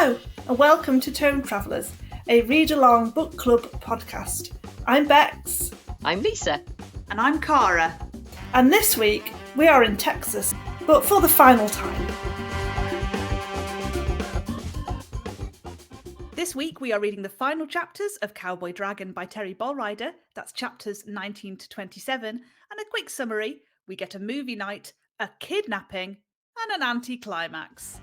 Hello, and welcome to Tome Travellers, a read-along book club podcast. I'm Becks. I'm Lisa. And I'm Cara. And this week, we are in Texas, but for the final time. This week, we are reading the final chapters of Cowboy Dragon by Terry Bolryder. That's chapters 19 to 27. And a quick summary, we get a movie night, a kidnapping, and an anticlimax.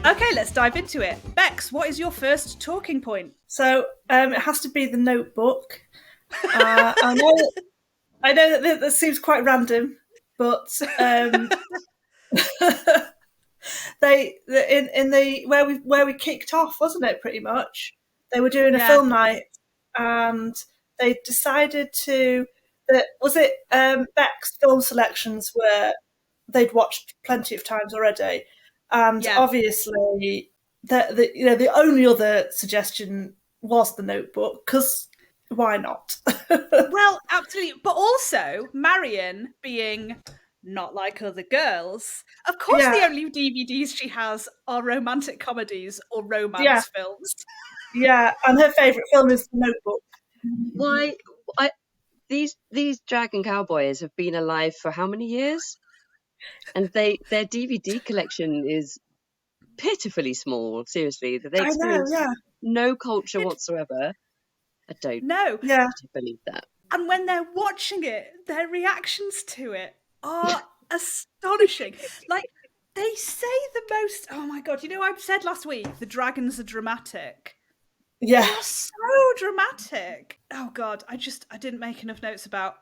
Okay, let's dive into it. Becks, what is your first talking point? So it has to be The Notebook. I know that this seems quite random, but where we kicked off, wasn't it? Pretty much, they were doing a film night, and they decided Becks film selections where they'd watched plenty of times already. And obviously, the only other suggestion was The Notebook, because why not? Well, absolutely. But also, Marion being not like other girls, of course the only DVDs she has are romantic comedies or romance films. Yeah, and her favourite film is The Notebook. Why? These Dragon Cowboys have been alive for how many years? And their DVD collection is pitifully small. Seriously, they experience no culture whatsoever. I don't believe that. And when they're watching it, their reactions to it are astonishing. Like, they say the most. Oh my god! I said last week the dragons are dramatic. Yeah, they're so dramatic. Oh god, I didn't make enough notes about.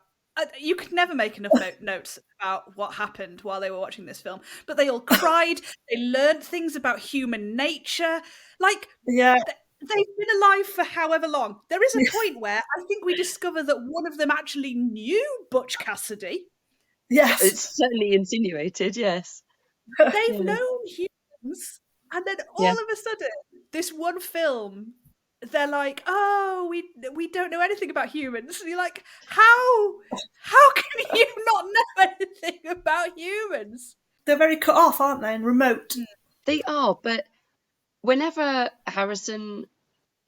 You could never make enough notes about what happened while they were watching this film. But they all cried. They learned things about human nature. Like, they've been alive for however long. There is a point where I think we discover that one of them actually knew Butch Cassidy. Yes. It's certainly insinuated, yes. They've known humans. And then all of a sudden, this one film, they're like, oh, we don't know anything about humans. And you're like, how can you not know anything about humans? They're very cut off, aren't they, and remote. They are, but whenever Harrison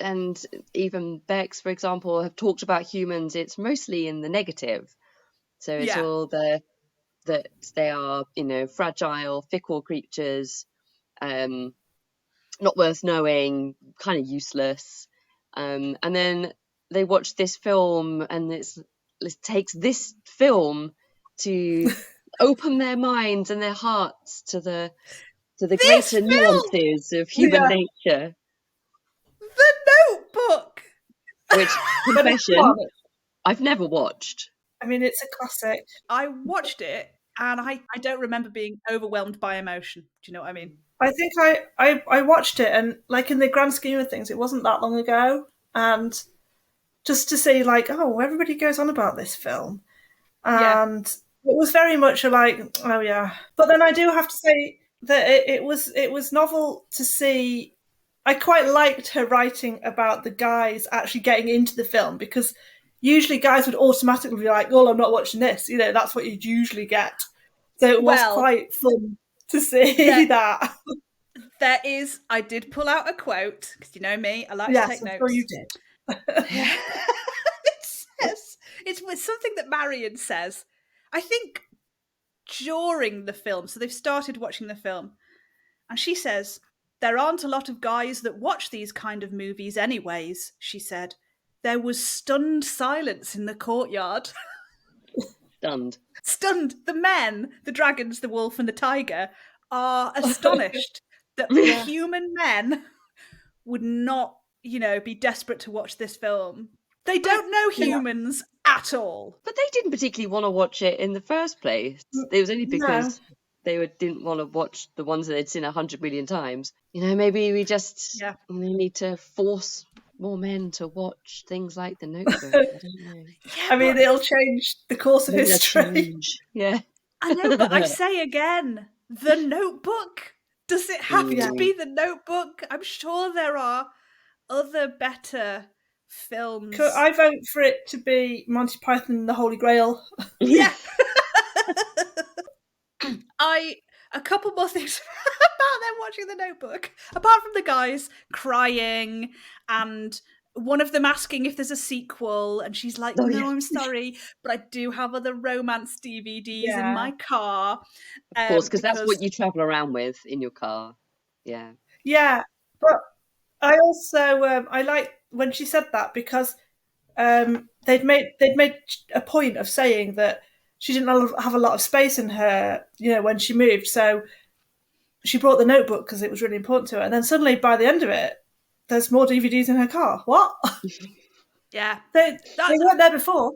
and even Becks, for example, have talked about humans, it's mostly in the negative. So it's all that they are, fragile, fickle creatures, not worth knowing, kind of useless. And then they watch this film, and it takes this film to open their minds and their hearts to the greater nuances of human nature. The Notebook! Which, confession, I've never watched. I mean, it's a classic. I watched it, and I don't remember being overwhelmed by emotion. Do you know what I mean? I think I watched it, and like in the grand scheme of things, it wasn't that long ago. And just to see, like, oh, everybody goes on about this film. And it was very much like, oh yeah. But then I do have to say that it was novel to see. I quite liked her writing about the guys actually getting into the film, because usually guys would automatically be like, oh, I'm not watching this. That's what you'd usually get. So it was quite fun to see that. There is, I did pull out a quote, because you know me, I like to take notes. Yes, you did. It says, it's something that Marion says, I think during the film, so they've started watching the film, and she says, there aren't a lot of guys that watch these kind of movies anyways, she said. There was stunned silence in the courtyard. Stunned. The men, the dragons, the wolf and the tiger, are astonished that human men would not, be desperate to watch this film. They don't know humans at all. But they didn't particularly want to watch it in the first place. It was only because they didn't want to watch the ones that they'd seen 100 million times. Maybe we just we need to force more men to watch things like The Notebook. I don't know. I mean, it'll change the course of history. Yeah. I know, but I say again, The Notebook. Does it have to be The Notebook? I'm sure there are other better films. I vote for it to be Monty Python and the Holy Grail. Yeah. A couple more things about them watching The Notebook. Apart from the guys crying and one of them asking if there's a sequel, and she's like, "No, I'm sorry, but I do have other romance DVDs in my car." Of course, because that's what you travel around with in your car. Yeah. Yeah, but I also I like when she said that because they'd made a point of saying that she didn't have a lot of space in her, when she moved. So she brought the Notebook because it was really important to her. And then suddenly, by the end of it, there's more DVDs in her car. What? Yeah, they weren't there before.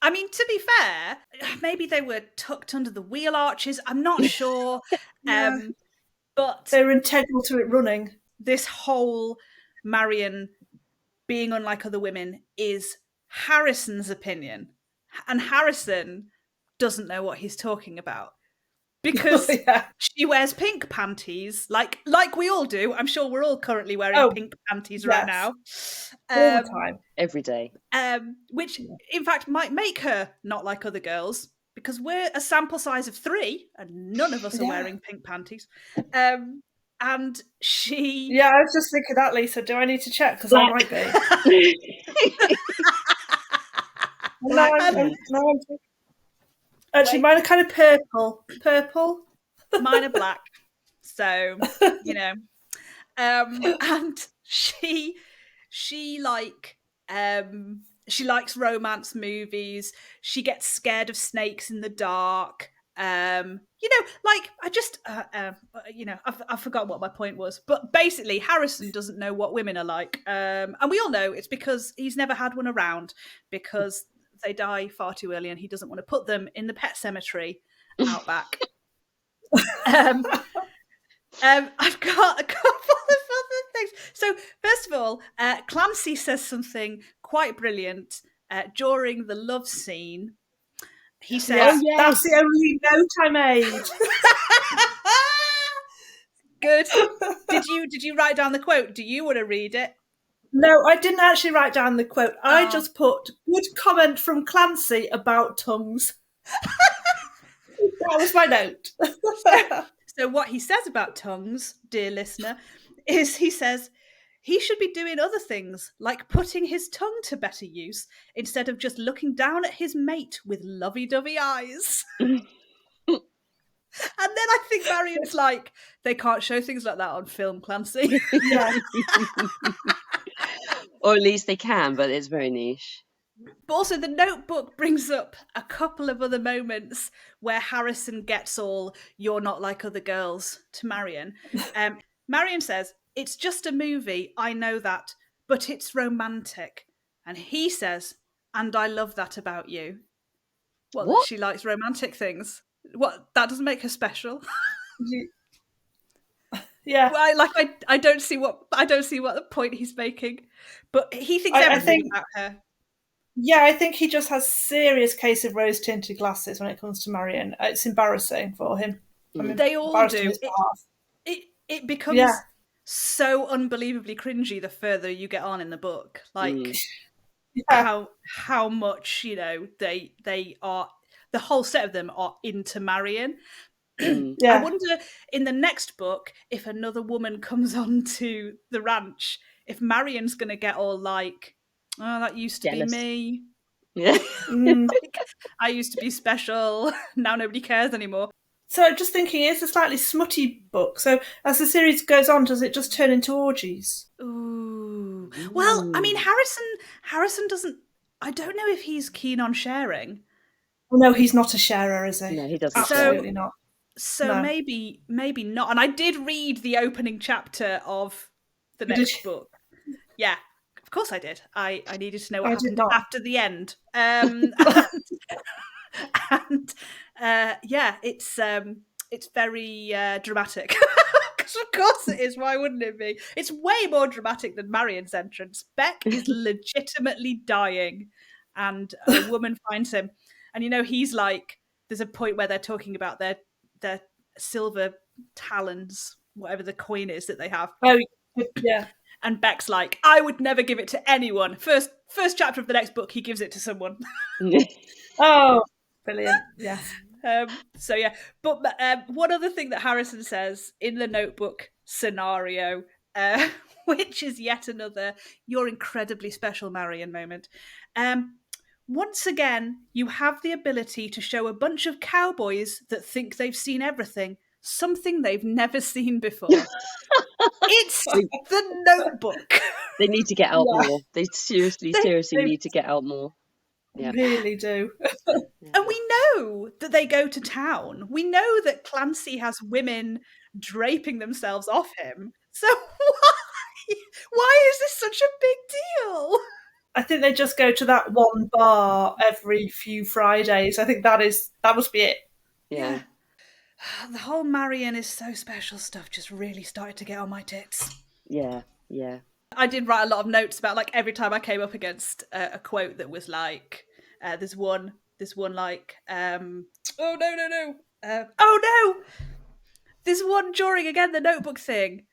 I mean, to be fair, maybe they were tucked under the wheel arches. I'm not sure. But they were integral to it running. This whole Marion being unlike other women is Harrison's opinion. And Harrison doesn't know what he's talking about. Because she wears pink panties, like we all do. I'm sure we're all currently wearing pink panties right now. All the time. Every day. Which, in fact, might make her not like other girls, because we're a sample size of 3, and none of us are wearing pink panties. And she... Yeah, I was just thinking that, Lisa. Do I need to check? Because I might be. Actually, mine are kind of purple. Mine are black. So, and she likes romance movies. She gets scared of snakes in the dark. I've forgotten what my point was, but basically Harrison doesn't know what women are like. And we all know it's because he's never had one around, because they die far too early and he doesn't want to put them in the pet cemetery out back. I've got a couple of other things. So first of all, Clancy says something quite brilliant during the love scene. He says, "That's the only note I made." Good. Did you write down the quote? Do you want to read it? No, I didn't actually write down the quote. I just put good comment from Clancy about tongues. That was my note. So what he says about tongues, dear listener, is he says he should be doing other things, like putting his tongue to better use, instead of just looking down at his mate with lovey-dovey eyes. And then I think Marion's like, they can't show things like that on film, Clancy. Yeah. Or at least they can, but it's very niche. But also the Notebook brings up a couple of other moments where Harrison gets all, "You're not like other girls," to Marion. Marion says, "It's just a movie, I know that, but it's romantic." And he says, "And I love that about you." Well, what? She likes romantic things. What? That doesn't make her special. Yeah. Well, I don't see what the point he's making, but he thinks everything about her. Yeah, I think he just has serious case of rose-tinted glasses when it comes to Marion. It's embarrassing for him. They all do. It becomes so unbelievably cringy the further you get on in the book. Like how much they are. The whole set of them are into Marion. I wonder in the next book, if another woman comes onto the ranch, if Marion's going to get all like, "Oh, that used to be me. Yeah. Like, I used to be special. Now nobody cares anymore." So I'm just thinking, it's a slightly smutty book. So as the series goes on, does it just turn into orgies? Ooh. Well, I mean, Harrison doesn't. I don't know if he's keen on sharing. Well, no, he's not a sharer, is he? No, he doesn't. Absolutely not. So no. maybe not. And I did read the opening chapter of the next book. Yeah, of course I did. I needed to know what happened after the end. It's very dramatic. Because of course it is. Why wouldn't it be? It's way more dramatic than Marion's entrance. Beck is legitimately dying, and a woman finds him, and he's like. There's a point where they're talking about their silver talons, whatever the coin is that they have. Oh, yeah. And Beck's like, "I would never give it to anyone." First chapter of the next book, he gives it to someone. Oh, brilliant! Yes. So yeah, but one other thing that Harrison says in the Notebook scenario, which is yet another "you're incredibly special, Marion" moment. Once again, you have the ability to show a bunch of cowboys that think they've seen everything something they've never seen before. It's the Notebook. They need to get out more. They seriously need to get out more. Yeah. Really do. And we know that they go to town. We know that Clancy has women draping themselves off him. So why is this such a big deal? I think they just go to that one bar every few Fridays. I think that must be it. Yeah. The whole Marion is so special stuff just really started to get on my tits. Yeah, yeah. I did write a lot of notes about, like, every time I came up against a quote that was like, there's one like, oh no, there's one during, again, the Notebook thing.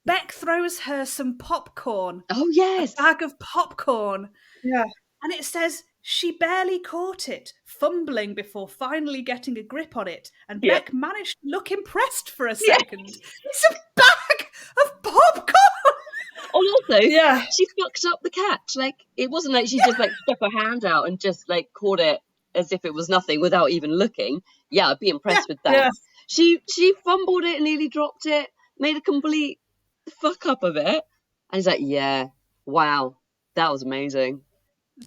Beck throws her some popcorn. Oh, yes. A bag of popcorn. Yeah. And it says she barely caught it, fumbling before finally getting a grip on it. And Beck managed to look impressed for a second. It's a bag of popcorn! Oh, also, she fucked up the catch. Like, it wasn't like she just, like, stuck her hand out and just, like, caught it as if it was nothing without even looking. Yeah, I'd be impressed with that. Yeah. She fumbled it and nearly dropped it, made a complete fuck up of it. And he's like, yeah, wow, that was amazing.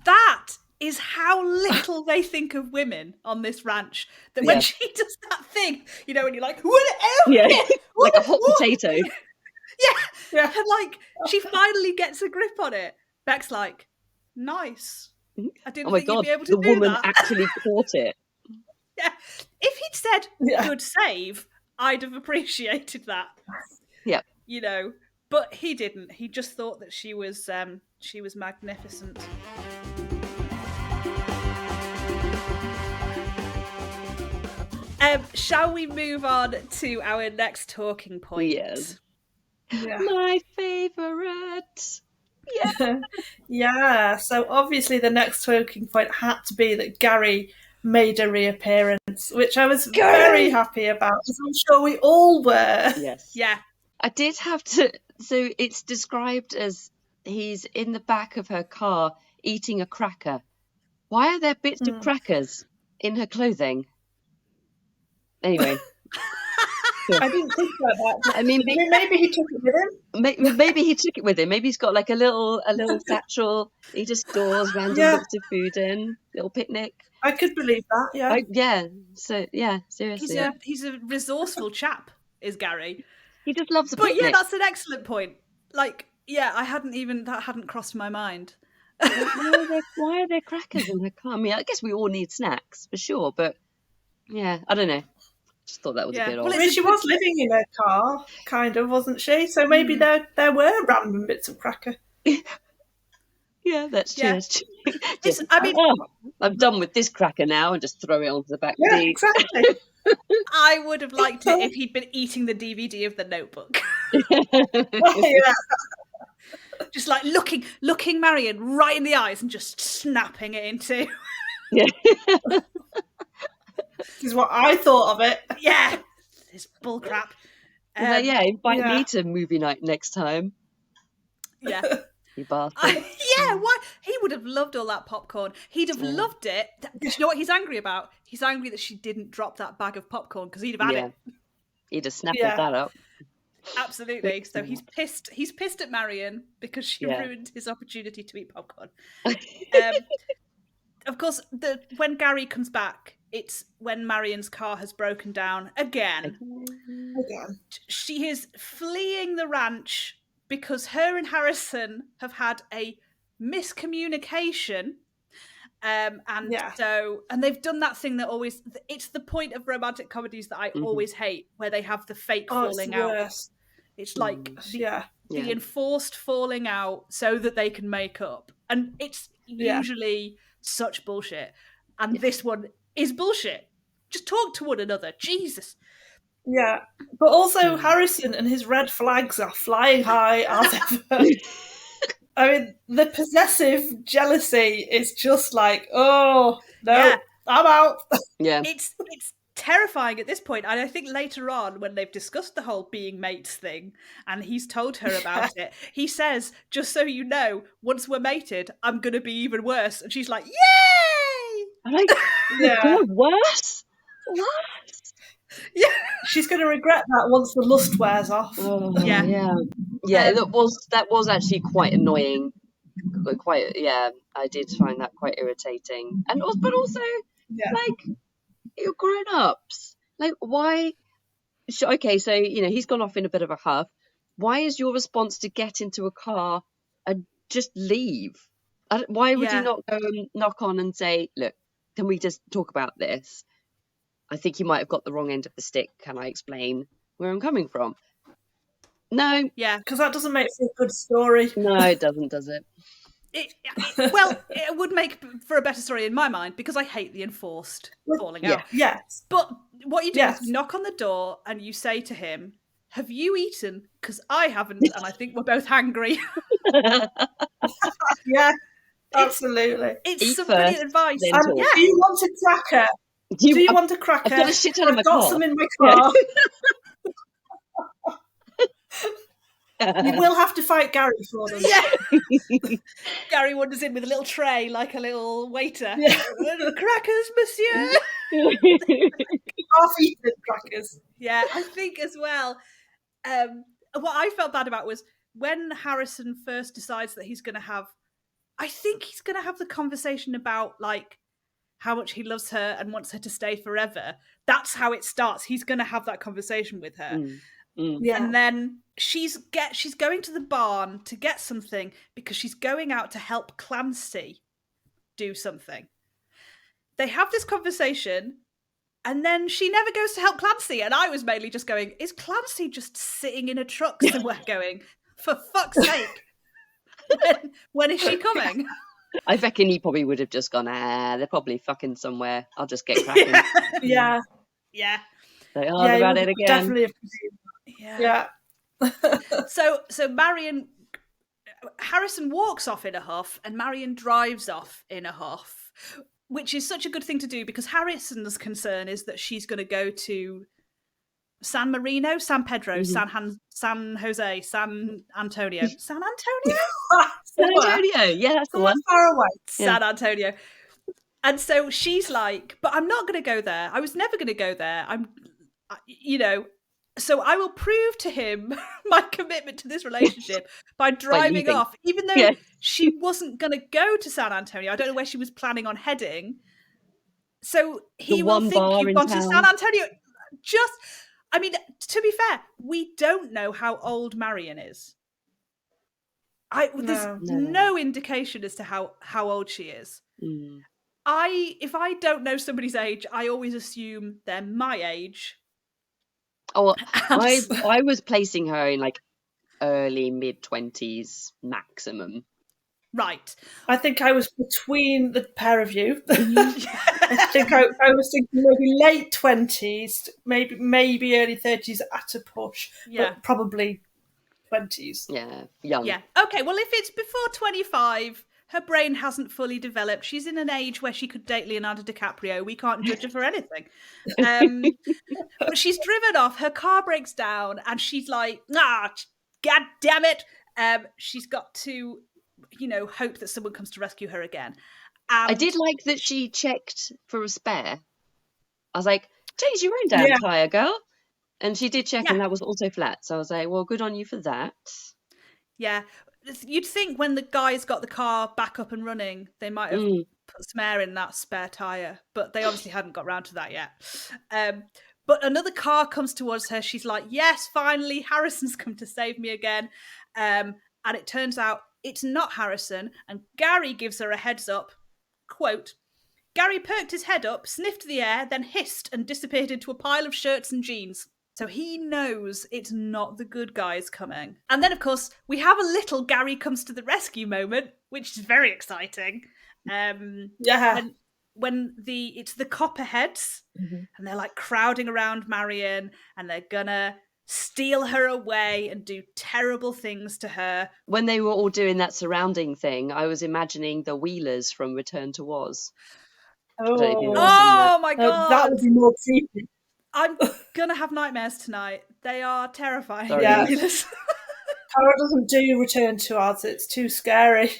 That is how little they think of women on this ranch. That when she does that thing, you know, when you're like, like a hot potato. Yeah. And like, she finally gets a grip on it. Beck's like, nice. I didn't think you'd be able to do that. The woman actually caught it. Yeah. If he'd said, good save, I'd have appreciated that. Yeah. You know, but he didn't. He just thought that she was magnificent. Shall we move on to our next talking point? Yes. Yeah. My favourite. Yeah. Yeah. So obviously the next talking point had to be that Gary made a reappearance, which I was very happy about, as I'm sure we all were. Yes. Yeah. I did have to... So it's described as he's in the back of her car eating a cracker. Why are there bits of crackers in her clothing? Anyway. I didn't think about that. I mean, maybe he took it with him. Maybe he took it with him. Maybe he's got like a little satchel. He just stores random bits of food in. Little picnic. I could believe that. Yeah. So seriously, he's a resourceful chap. Is Gary? He just loves a picnic. But yeah, that's an excellent point. Like, yeah, that hadn't crossed my mind. Why are there crackers in her car? I mean, I guess we all need snacks for sure, but yeah, I don't know. Just thought that was a bit odd. Well, I mean, she was living in her car, kind of, wasn't she? So maybe there were random bits of cracker. Yeah, that's true. I'm done with this cracker now, and just throw it onto the back seat. Yeah, exactly. I would have liked it if he'd been eating the DVD of the Notebook. Just like looking Marion right in the eyes and just snapping it into. Yeah. This is what I thought of it. Yeah. This bullcrap. Invite me to movie night next time. Yeah. You bastard. Why? He would have loved all that popcorn. He'd have loved it. You know what he's angry about? He's angry that she didn't drop that bag of popcorn because he'd have had it. He'd have snapped that up. Absolutely. So he's pissed. He's pissed at Marion because she ruined his opportunity to eat popcorn. Of course, when Gary comes back, it's when Marion's car has broken down again. She is fleeing the ranch because her and Harrison have had a miscommunication. And they've done that thing that always, it's the point of romantic comedies that I always hate, where they have the fake falling out. Worst. It's like the enforced falling out so that they can make up. And it's usually such bullshit. And this one is bullshit. Just talk to one another. Jesus. Yeah. But also Harrison and his red flags are flying high as ever. I mean, the possessive jealousy is just like, oh, no, I'm out. Yeah. It's terrifying at this point, and I think later on when they've discussed the whole being mates thing and he's told her about it, he says, just so you know, once we're mated, I'm gonna be even worse. And she's like, yay! I'm like, Yeah. worse? What? Yeah. She's going to regret that once the lust wears off. Oh, Yeah. yeah. That was actually quite annoying. I did find that quite irritating, and but also like, you're grown ups. Like, why? Okay, so he's gone off in a bit of a huff. Why is your response to get into a car and just leave? Why would you not go and knock on and say, look, can we just talk about this? I think you might have got the wrong end of the stick. Can I explain where I'm coming from? No. Yeah. Because that doesn't make for a good story. No, it doesn't, does it? Well, it would make for a better story in my mind, because I hate the enforced falling out. Yes. But what you do is you knock on the door and you say to him, have you eaten? Because I haven't, and I think we're both hangry. Yeah, absolutely. It's some brilliant advice. Do you want a cracker? Do you want a cracker? I've got a shit ton in my car. Some in my car. You will have to fight Gary for them. Yeah. Gary wanders in with a little tray like a little waiter. Yeah. Crackers, monsieur. Half-eaten crackers. Yeah, I think as well. What I felt bad about was when Harrison first decides that he's going to have, I think he's going to have the conversation about like how much he loves her and wants her to stay forever. That's how it starts. He's going to have that conversation with her. Yeah. And then she's going to the barn to get something because she's going out to help Clancy do something. They have this conversation and then she never goes to help Clancy. And I was mainly just going, is Clancy just sitting in a truck somewhere going, for fuck's sake, when is she coming? I reckon he probably would have just gone, they're probably fucking somewhere. I'll just get cracking. Yeah. They are about it again. Definitely. Yeah. So Harrison walks off in a huff and Marion drives off in a huff, which is such a good thing to do because Harrison's concern is that she's going to go to San Marino, San Pedro, San Jose, San Antonio. San Antonio? San Antonio, yeah, that's the one. Far away. San Antonio. And so she's like, but I'm not going to go there. I was never going to go there. So I will prove to him my commitment to this relationship by driving off, even though she wasn't going to go to San Antonio. I don't know where she was planning on heading. So he will think you've gone to San Antonio. To be fair, we don't know how old Marion is. There's no indication as to how old she is. If I don't know somebody's age, I always assume they're my age. Oh, I was placing her in like early mid-20s maximum. Right. I think I was between the pair of you. I think I was thinking maybe late 20s, maybe early 30s at a push, but probably 20s. Yeah, young. Yeah. Okay, well, if it's before 25, her brain hasn't fully developed. She's in an age where she could date Leonardo DiCaprio. We can't judge her for anything. But she's driven off. Her car breaks down, and she's like, God damn it. She's got to, hope that someone comes to rescue her again. And I did like that she checked for a spare. I was like, change your own damn tyre, girl. And she did check, and that was also flat. So I was like, well, good on you for that. Yeah. You'd think when the guys got the car back up and running, they might have put some air in that spare tyre, but they obviously hadn't got round to that yet. But another car comes towards her. She's like, yes, finally, Harrison's come to save me again. And it turns out it's not Harrison. And Gary gives her a heads up. Quote, Gary perked his head up, sniffed the air, then hissed and disappeared into a pile of shirts and jeans. So he knows it's not the good guys coming. And then, of course, we have a little Gary comes to the rescue moment, which is very exciting. When it's the copperheads, and they're like crowding around Marion, and they're gonna steal her away and do terrible things to her. When they were all doing that surrounding thing, I was imagining the Wheelers from Return to Oz. Oh my God. That would be more creepy. I'm gonna have nightmares tonight. They are terrifying. Sorry. Yeah. Wheelers. Tara doesn't do Return to Oz. It's too scary.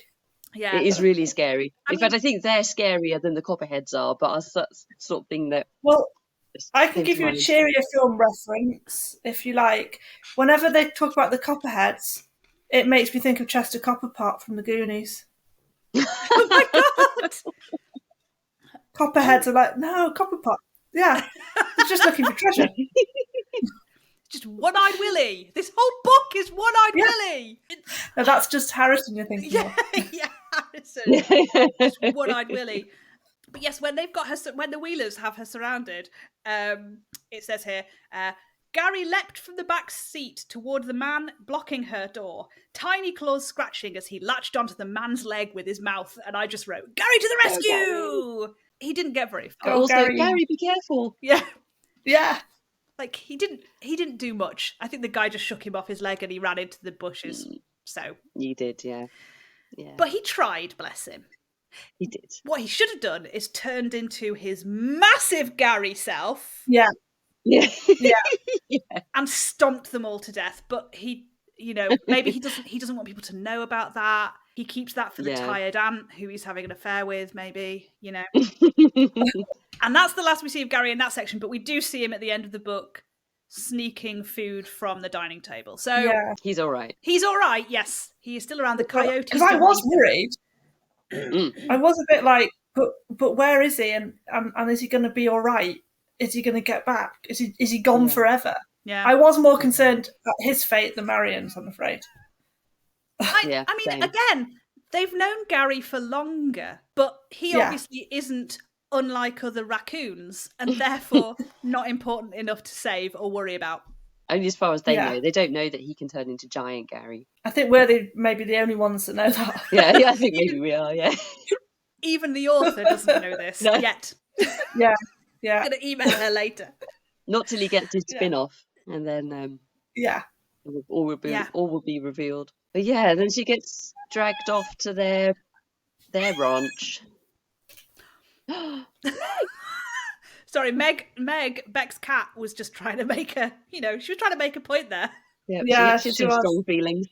Yeah. It is really scary. I In fact, I think they're scarier than the Copperheads are, but that's the sort of thing that... Well, just I can came give to you a mind. cheerier film reference, if you like. Whenever they talk about the Copperheads, it makes me think of Chester Copperpot from the Goonies. Oh my God. Copperheads are like, no, Copperpot. Yeah, they're just looking for treasure. Just One-Eyed Willy. This whole book is One-Eyed Yeah. Willy. No, that's just Harrison you're thinking of. Yeah, Harrison. Just One-Eyed Willy. But yes, when they've got her, when the Wheelers have her surrounded, it says here, Gary leapt from the back seat toward the man blocking her door, tiny claws scratching as he latched onto the man's leg with his mouth. And I just wrote, Gary to the rescue! Gary. He didn't get very far. Go, Also, Gary. Gary, be careful. Yeah. Yeah. Like, he didn't do much. I think the guy just shook him off his leg and he ran into the bushes. So. You did, yeah. But he tried, bless him. He did. What he should have done is turned into his massive Gary self. Yeah. Yeah. And stomped them all to death. But he, maybe he doesn't want people to know about that. He keeps that for the tired aunt who he's having an affair with, maybe, And that's the last we see of Gary in that section, but we do see him at the end of the book sneaking food from the dining table. So he's all right. He's all right, yes. He is still around. The coyotes. Because I was worried. I was a bit like, but where is he? And is he going to be all right? Is he going to get back? Is he gone forever? Yeah. I was more concerned at his fate than Marion's, I'm afraid. I mean, same. again, they've known Gary for longer, but he obviously isn't unlike other raccoons and therefore not important enough to save or worry about. Only as far as they know. They don't know that he can turn into giant Gary. I think we're maybe the only ones that know that. Yeah, I think maybe we are, yeah. Even the author doesn't know this yet. Yeah. I'm going to email her later. Not till he gets his spin-off, and then all will be revealed. But yeah, then she gets dragged off to their ranch. Sorry, Meg, Beck's cat was just trying to make she was trying to make a point there. Yeah, she had some strong feelings.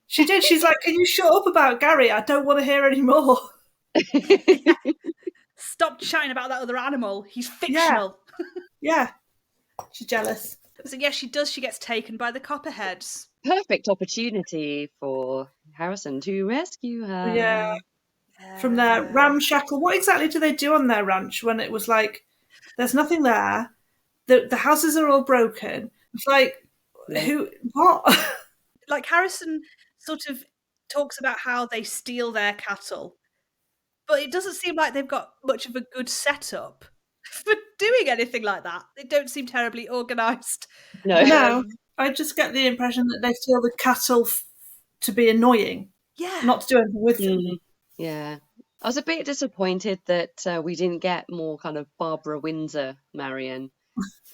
She did. She's like, can you shut up about Gary? I don't want to hear any more. Stop chatting about that other animal. He's fictional. Yeah. She's jealous. So yes, she does. She gets taken by the Copperheads. Perfect opportunity for Harrison to rescue her. Yeah. From their ramshackle. What exactly do they do on their ranch when it was like, there's nothing there, the houses are all broken? It's like, what? Like Harrison sort of talks about how they steal their cattle, but it doesn't seem like they've got much of a good setup for doing anything like that. They don't seem terribly organised. No, I just get the impression that they steal the cattle to be annoying. Yeah. Not to do anything with them. Yeah. I was a bit disappointed that we didn't get more kind of Barbara Windsor Marion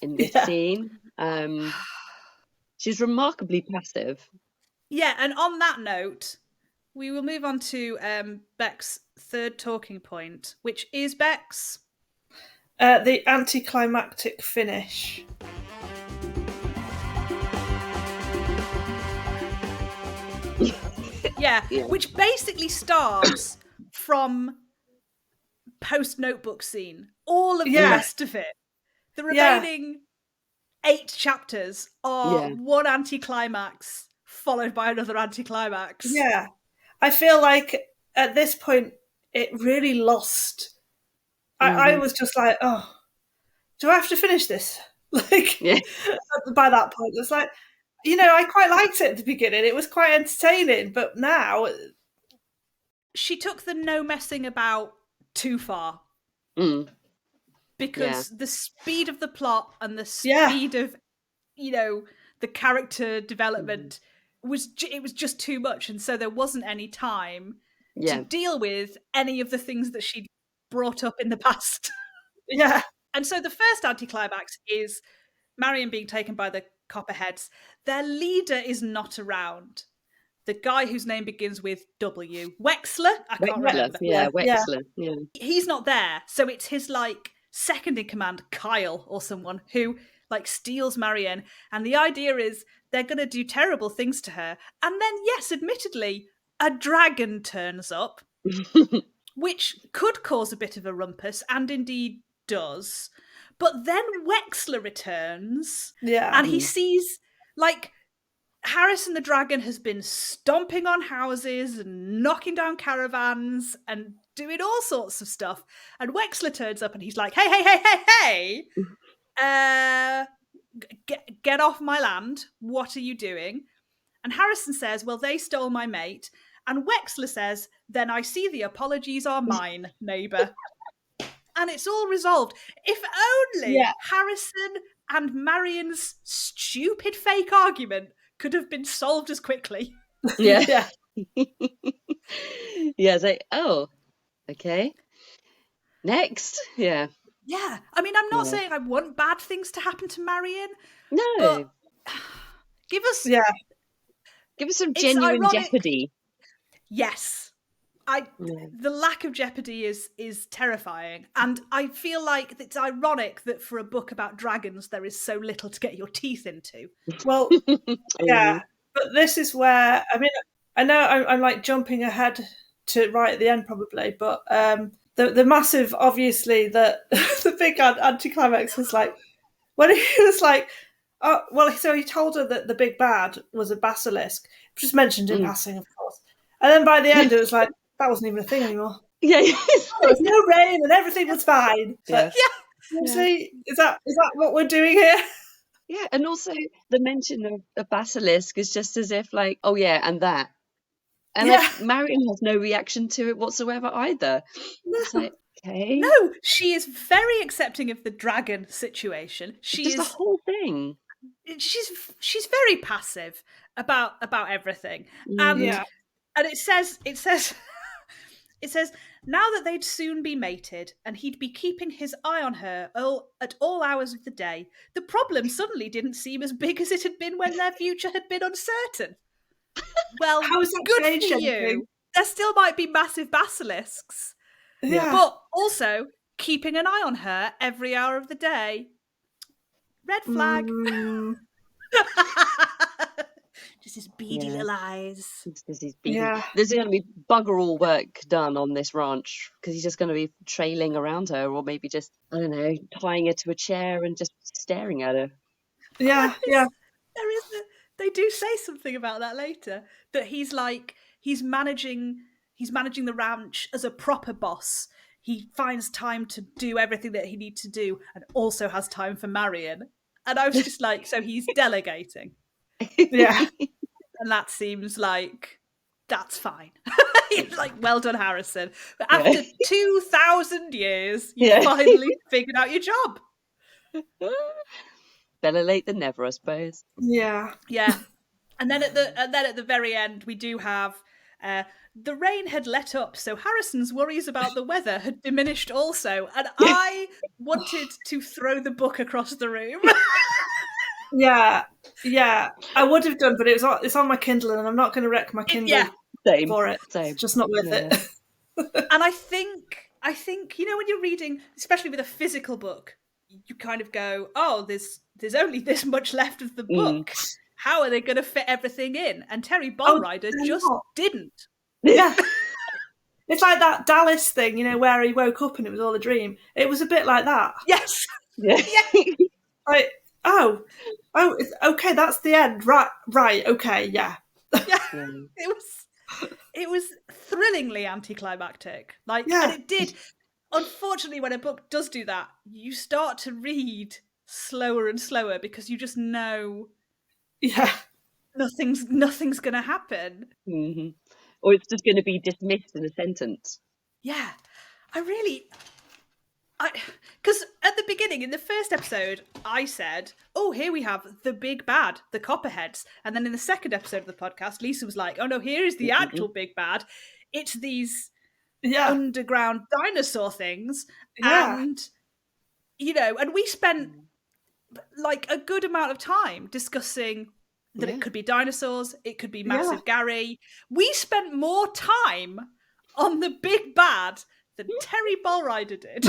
in this scene. She's remarkably passive. Yeah, and on that note, we will move on to Beck's third talking point, which is Becks. The anticlimactic finish. Yeah, which basically starts from post-notebook scene. All of the rest of it. The remaining 8 chapters are one anticlimax followed by another anticlimax. Yeah. I feel like at this point it really lost. I was just like, oh, do I have to finish this? Like, by that point, it's like, I quite liked it at the beginning. It was quite entertaining, but now... She took the no messing about too far. Because the speed of the plot and the speed of, the character development was just too much. And so there wasn't any time to deal with any of the things that she'd brought up in the past. Yeah. And so the first anticlimax is Marion being taken by the Copperheads. Their leader is not around. the guy whose name begins with W. Wexler? I can't remember. Yeah, Wexler. Yeah. He's not there. So it's his like second in command, Kyle or someone, who like steals Marion. And the idea is they're going to do terrible things to her. And then, yes, admittedly, a dragon turns up, which could cause a bit of a rumpus, and indeed does. But then Wexler returns, and he sees, like, Harrison the dragon has been stomping on houses and knocking down caravans and doing all sorts of stuff. And Wexler turns up and he's like, hey, get off my land. What are you doing? And Harrison says, well, they stole my mate. And Wexler says, then I see the apologies are mine, neighbour. And it's all resolved. If only Harrison and Marion's stupid fake argument could have been solved as quickly. Yeah. It's like, oh, okay. Next. Yeah. Yeah. I mean, I'm not saying I want bad things to happen to Marion. No. But give us some genuine ironic. Jeopardy. Yes. The lack of jeopardy is terrifying, and I feel like it's ironic that for a book about dragons there is so little to get your teeth into. Well, yeah, but this is where, I mean, I know I'm like jumping ahead to right at the end probably, but the massive, obviously, the big anticlimax was like when he was like, oh well, so he told her that the big bad was a basilisk, just mentioned in passing, of course, and then by the end it was like, that wasn't even a thing anymore. Yeah. There was no rain and everything was fine. Yeah. Honestly, is that what we're doing here? Yeah, and also the mention of a basilisk is just as if like, oh yeah, and that. And like, Marion has no reaction to it whatsoever either. No. It's like, okay. No, she is very accepting of the dragon situation. Just the whole thing. She's very passive about everything. And it says it says, now that they'd soon be mated and he'd be keeping his eye on her at all hours of the day, the problem suddenly didn't seem as big as it had been when their future had been uncertain. Well, good for you. There still might be massive basilisks. Yeah. But also, keeping an eye on her every hour of the day. Red flag. Just his beady little eyes. There's going to be bugger all work done on this ranch because he's just going to be trailing around her, or maybe just, I don't know, tying her to a chair and just staring at her. Yeah. They do say something about that later, that he's managing the ranch as a proper boss. He finds time to do everything that he needs to do and also has time for Marion. And I was just like, so he's delegating. Yeah. And that seems like that's fine. It's like, well done, Harrison. But after 2,000 years, you finally figured out your job. Better late than never, I suppose. Yeah. And then at the very end, we do have the rain had let up, so Harrison's worries about the weather had diminished also. And I wanted to throw the book across the room. Yeah, I would have done, but it's on my Kindle, and I'm not going to wreck my Kindle for it. It's just not worth it. And I think when you're reading, especially with a physical book, you kind of go, oh, there's only this much left of the book. How are they going to fit everything in? And Terry Bolryder just didn't. Yeah. It's like that Dallas thing, where he woke up and it was all a dream. It was a bit like that. Yes. Yeah. Like, oh, it's, okay, that's the end. Right, okay, yeah. It was thrillingly anticlimactic. And it did. Unfortunately, when a book does do that, you start to read slower and slower because you just know nothing's going to happen. Mm-hmm. Or it's just going to be dismissed in a sentence. Yeah. Because at the beginning, in the first episode, I said, oh, here we have the big bad, the Copperheads. And then in the second episode of the podcast, Lisa was like, oh no, here is the actual big bad. It's these underground dinosaur things. Yeah. And, and we spent like a good amount of time discussing that it could be dinosaurs, it could be Massive Gary. We spent more time on the big bad than Terry Bolryder did.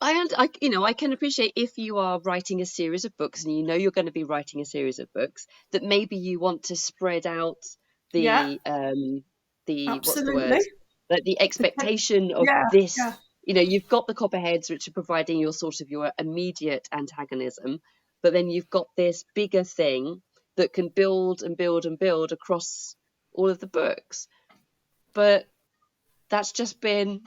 I can appreciate if you are writing a series of books and you know you're going to be writing a series of books, that maybe you want to spread out the what's the word? Like the expectation of this. Yeah. You've got the copperheads, which are providing your sort of your immediate antagonism, but then you've got this bigger thing that can build and build and build across all of the books. But that's just been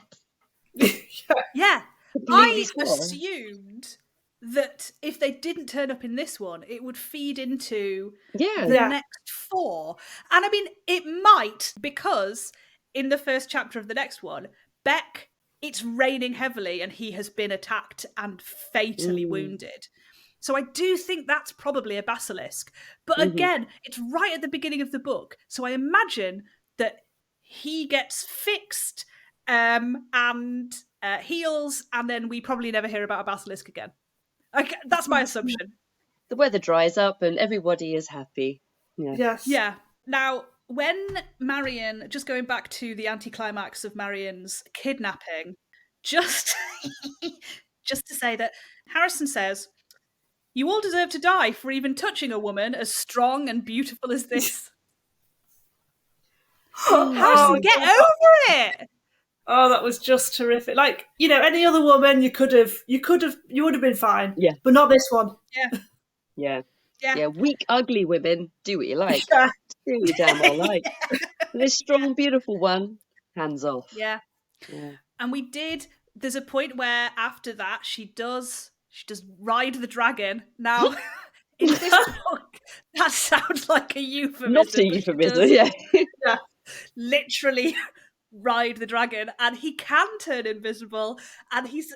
I assumed that if they didn't turn up in this one, it would feed into the next 4. And I mean, it might, because in the first chapter of the next one, Beck, it's raining heavily and he has been attacked and fatally wounded. So I do think that's probably a basilisk. But again, it's right at the beginning of the book. So I imagine that he gets fixed and heals, and then we probably never hear about a basilisk again. That's my assumption. The weather dries up and everybody is happy. Yes. Yeah. Now, when Marion, just going back to the anticlimax of Marion's kidnapping, just to say that Harrison says, "You all deserve to die for even touching a woman as strong and beautiful as this." Harrison, get over it! Oh, that was just terrific. Like, any other woman you would have been fine. Yeah. But not this one. Yeah. Weak, ugly women, do what you like. Do what you damn well like. This strong, beautiful one, hands off. Yeah. And there's a point where after that she does ride the dragon. Now, in this book, that sounds like a euphemism. Not a euphemism, yeah. Literally ride the dragon, and he can turn invisible, and he's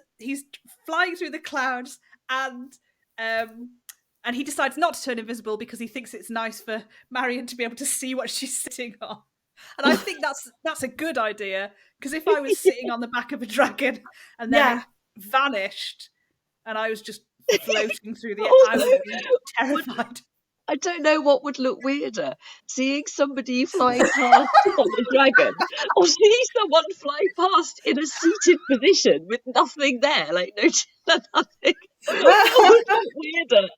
flying through the clouds, and he decides not to turn invisible because he thinks it's nice for Marion to be able to see what she's sitting on. And I think that's a good idea, because if I was sitting on the back of a dragon and then it vanished and I was just floating through the air, I would be terrified. I don't know what would look weirder, seeing somebody flying past on a dragon, or seeing someone fly past in a seated position with nothing there, like no nothing. What would look weirder?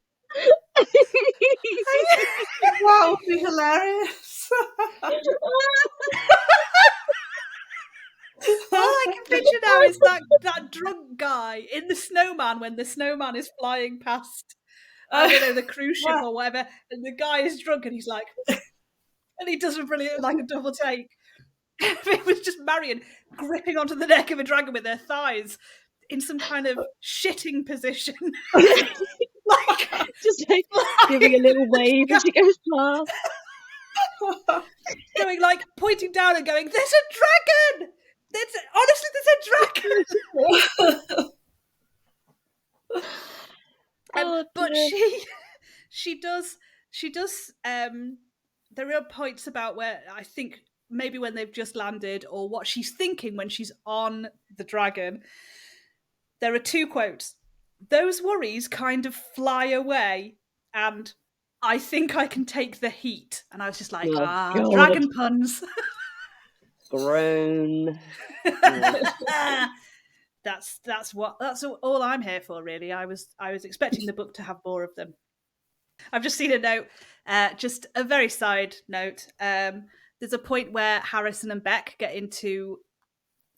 That would be hilarious. All I can picture now is that drunk guy in the snowman when the snowman is flying past, I don't know, the cruise ship or whatever, and the guy is drunk and he's like, and he does a brilliant, like a double take. It was just Marion gripping onto the neck of a dragon with her thighs in some kind of shitting position. Just giving a little wave as she goes past. Going pointing down and going, "There's a dragon! Honestly, there's a dragon!" But she does there are points about where I think maybe when they've just landed or what she's thinking when she's on the dragon, there are 2 quotes. "Those worries kind of fly away," and "I think I can take the heat." And I was just like, dragon puns. Grown. That's all I'm here for, really. I was expecting the book to have more of them. I've just seen a note, just a very side note. There's a point where Harrison and Beck get into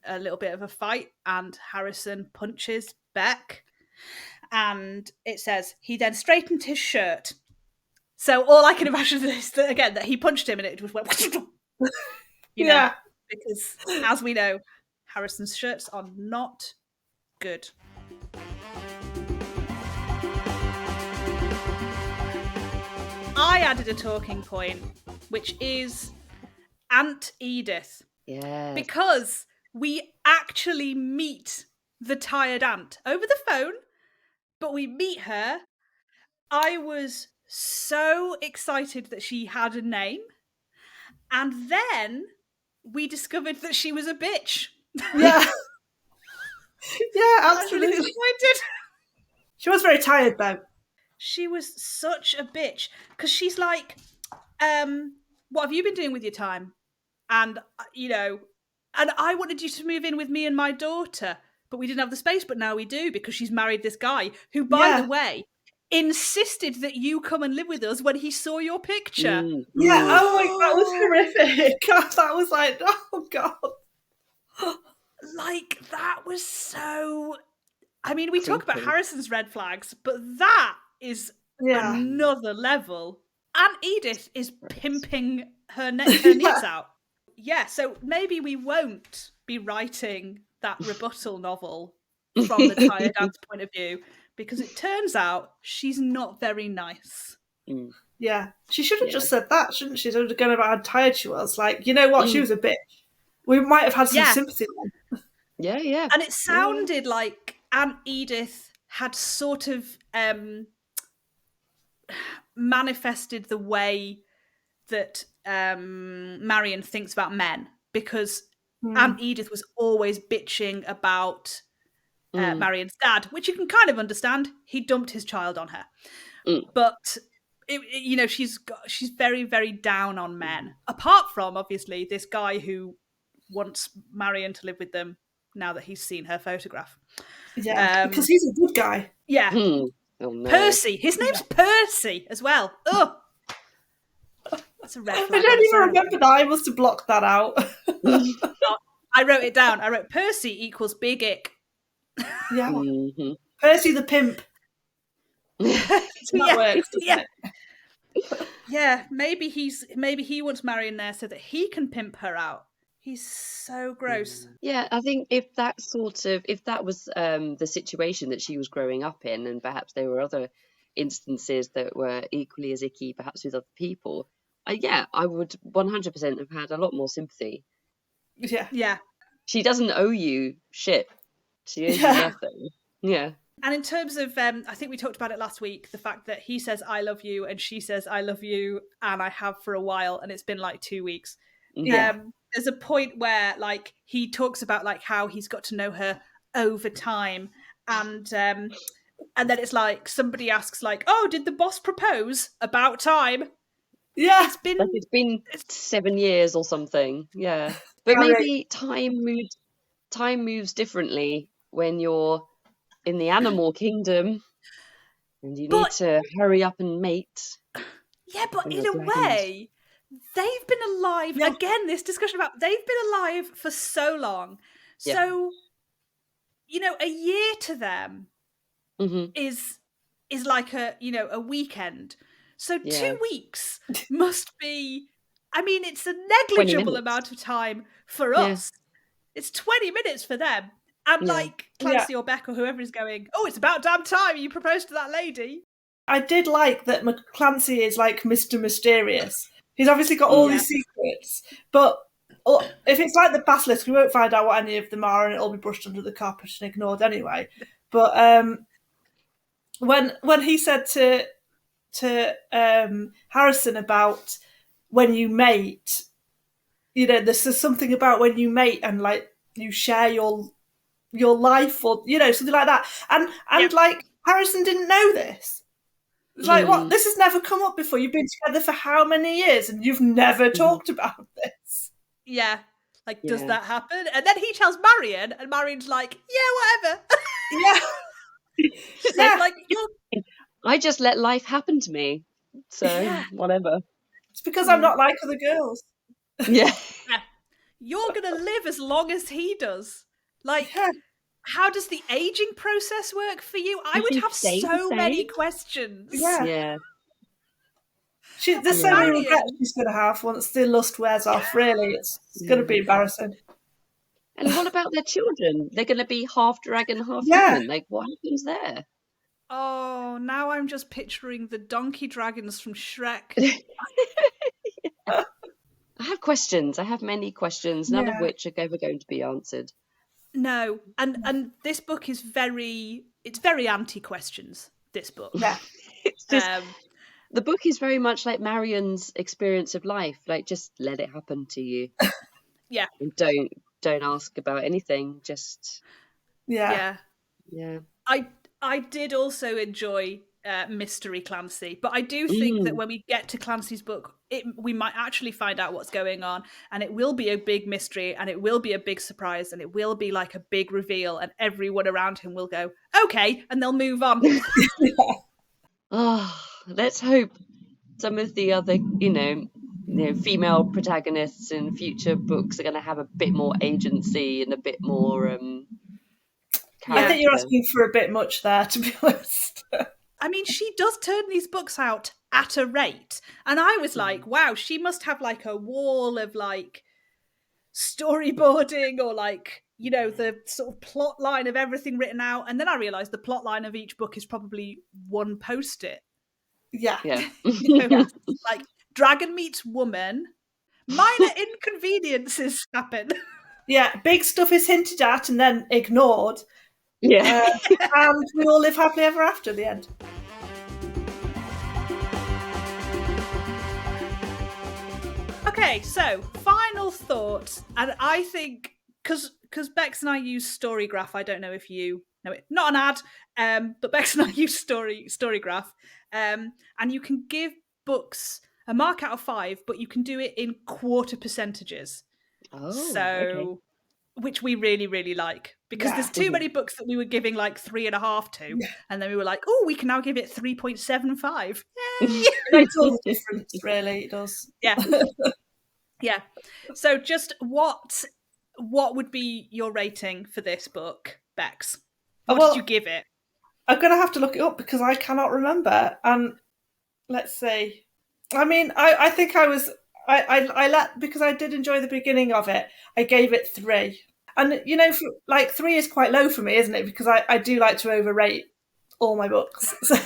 a little bit of a fight, and Harrison punches Beck, and it says he then straightened his shirt. So all I can imagine is that again that he punched him and it just went, because as we know, Harrison's shirts are not good. I added a talking point, which is Aunt Edith. Yeah. Because we actually meet the tired aunt over the phone, but we meet her. I was so excited that she had a name. And then we discovered that she was a bitch. Yeah. Yeah, absolutely. I was really disappointed. She was very tired, though. she was such a bitch because she's like, what have you been doing with your time? And and I wanted you to move in with me and my daughter, but we didn't have the space, but now we do because she's married this guy who, by the way, insisted that you come and live with us when he saw your picture. Yeah, oh my God, that was horrific. That was like, oh God. Like, that was so... I mean, we talk about Harrison's red flags, but that is another level. And Edith is pimping her needs out. Yeah, so maybe we won't be writing that rebuttal novel from the tired dad's point of view, because it turns out she's not very nice. Yeah, she should have just said that, shouldn't she? Sort of going about how tired she was. Like, you know what? She was a bitch. We might have had some sympathy then. Yeah. And it sounded like Aunt Edith had sort of manifested the way that Marion thinks about men, because Aunt Edith was always bitching about Marion's dad, which you can kind of understand. He dumped his child on her. But she's very, very down on men, apart from obviously this guy who wants Marion to live with them now that he's seen her photograph. Yeah, because he's a good guy. Yeah. Oh, no. Percy. His name's Percy as well. Oh, that's a red flag. I don't even remember that. I must have blocked that out. I wrote it down. I wrote Percy equals big ick. Yeah. Percy the pimp. That works, doesn't it? Yeah, maybe he wants Marion there so that he can pimp her out. He's so gross. Yeah, I think if that was the situation that she was growing up in, and perhaps there were other instances that were equally as icky, perhaps with other people, I would 100% have had a lot more sympathy. Yeah. She doesn't owe you shit. She owes you nothing. Yeah. And in terms of, I think we talked about it last week, the fact that he says, I love you, and she says, I love you, and I have for a while, and it's been like 2 weeks. There's a point where, like, he talks about, like, how he's got to know her over time, and then it's like, somebody asks, like, oh, did the boss propose? About time. Yeah. It's been 7 years or something, yeah. But maybe time moves differently when you're in the animal kingdom, and you need to hurry up and mate. Yeah, but in a way, they've been alive. Yeah. Again, this discussion about they've been alive for so long. Yeah. So, a year to them is like a weekend. So 2 weeks must be. I mean, it's a negligible amount of time for us. It's 20 minutes for them. And like Clancy or Beck or whoever is going, oh, it's about damn time you proposed to that lady. I did like that Clancy is like Mr. Mysterious. He's obviously got all these secrets, but if it's like the Basilisk, we won't find out what any of them are, and it'll be brushed under the carpet and ignored anyway. But when he said to Harrison about when you mate, there's something about when you mate and like you share your life, or something like that, and like Harrison didn't know this. It's like, what? This has never come up before. You've been together for how many years, and you've never talked about this? Yeah, like does that happen? And then he tells Marion, and Marion's like, yeah, whatever. Yeah. Like, I just let life happen to me, so whatever. It's because I'm not like other girls. Yeah. You're gonna live as long as he does. Like, how does the aging process work for you? I would have so many questions. Yeah. There's so many regrets she's going to have once the lust wears off, really. It's going to be embarrassing. And what about their children? They're going to be half dragon, half human. Like, what happens there? Oh, now I'm just picturing the donkey dragons from Shrek. I have questions. I have many questions, none of which are ever going to be answered. No, and this book is very anti-questions, this book. Yeah. It's just, the book is very much like Marion's experience of life. Like, just let it happen to you. Yeah. And don't ask about anything. Just Yeah. I did also enjoy mystery Clancy, but I do think that when we get to Clancy's book, we might actually find out what's going on, and it will be a big mystery, and it will be a big surprise, and it will be like a big reveal, and everyone around him will go, okay, and they'll move on. Let's hope some of the other, female protagonists in future books are going to have a bit more agency and a bit more character. I think you're asking for a bit much there, to be honest. I mean, she does turn these books out at a rate. And I was like, wow, she must have like a wall of like storyboarding or like, the sort of plot line of everything written out. And then I realised the plot line of each book is probably one post-it. Yeah. Like dragon meets woman, minor inconveniences happen. Yeah, big stuff is hinted at and then ignored. Yeah. And we all live happily ever after at the end. Okay, so final thoughts. And I think, because Becks and I use Storygraph, I don't know if you know it, not an ad, but Becks and I use Storygraph. And you can give books a mark out of 5, but you can do it in quarter percentages. Okay. Which we really, really like, because there's too many books that we were giving like 3.5 to, and then we were like, oh, we can now give it 3.75. It makes all the difference, really. It does. Yeah. So just what would be your rating for this book, Becks? What did you give it? I'm going to have to look it up because I cannot remember. Let's see. I mean, I think I was... because I did enjoy the beginning of it, I gave it 3. And, 3 is quite low for me, isn't it? Because I do like to overrate all my books. So.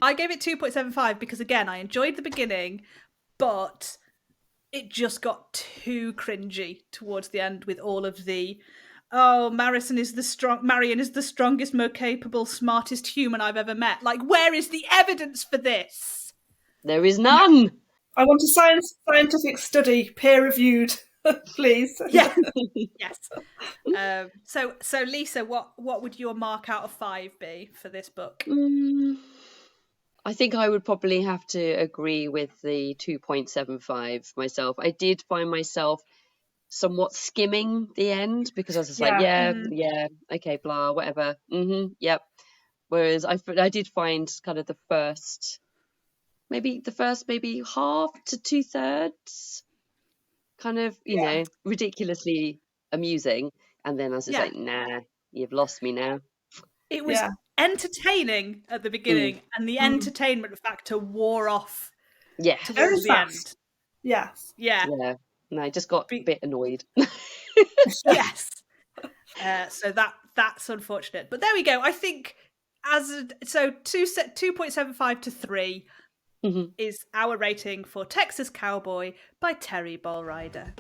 I gave it 2.75 because, again, I enjoyed the beginning, but it just got too cringy towards the end with all of the, Marion is the strongest, most capable, smartest human I've ever met. Like, where is the evidence for this? There is none. I want a scientific study, peer-reviewed, please. Yeah. Yes. So Lisa, what would your mark out of 5 be for this book? I think I would probably have to agree with the 2.75 myself. I did find myself somewhat skimming the end because I was just like, okay, blah, whatever. Yep. Whereas I did find kind of the first maybe half to 2/3 kind of, ridiculously amusing. And then I was just like, nah, you've lost me now. It was entertaining at the beginning and the entertainment factor wore off towards the end. Yes. Yeah. Yeah. No, I just got a bit annoyed. Yes. So that's unfortunate. But there we go. I think 2.75 to 3 is our rating for Texas Cowboy by Terry Bolryder.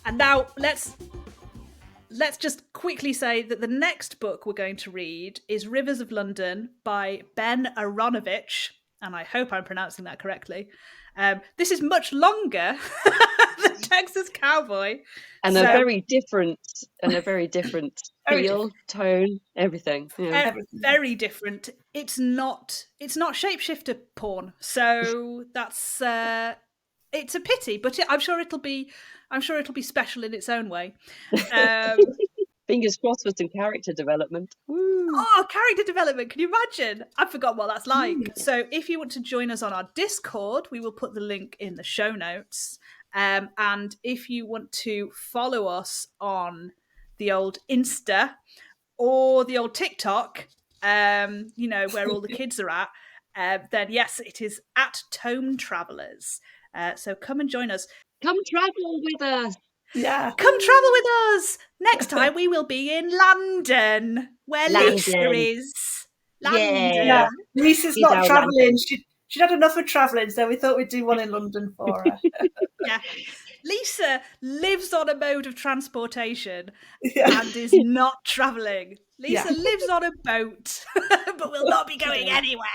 And now let's just quickly say that the next book we're going to read is Rivers of London by Ben Aronovich, and I hope I'm pronouncing that correctly. This is much longer than Texas Cowboy. And a very different feel, tone, everything. Yeah. Very different. It's not shapeshifter porn, so that's it's a pity. But I'm sure it'll be special in its own way. Fingers crossed for some character development. Woo. Oh, character development. Can you imagine? I've forgotten what that's like. So if you want to join us on our Discord, we will put the link in the show notes. And if you want to follow us on the old Insta or the old TikTok, where all the kids are at, then yes, it is at Tome Travellers. So come and join us. Come travel with us. Yeah. Come travel with us. Next time we will be in London, where Lisa is. London. Yeah. Lisa's not travelling. She'd had enough of travelling, so we thought we'd do one in London for her. Yeah. Lisa lives on a mode of transportation and is not travelling. Lisa lives on a boat, but will not be going anywhere.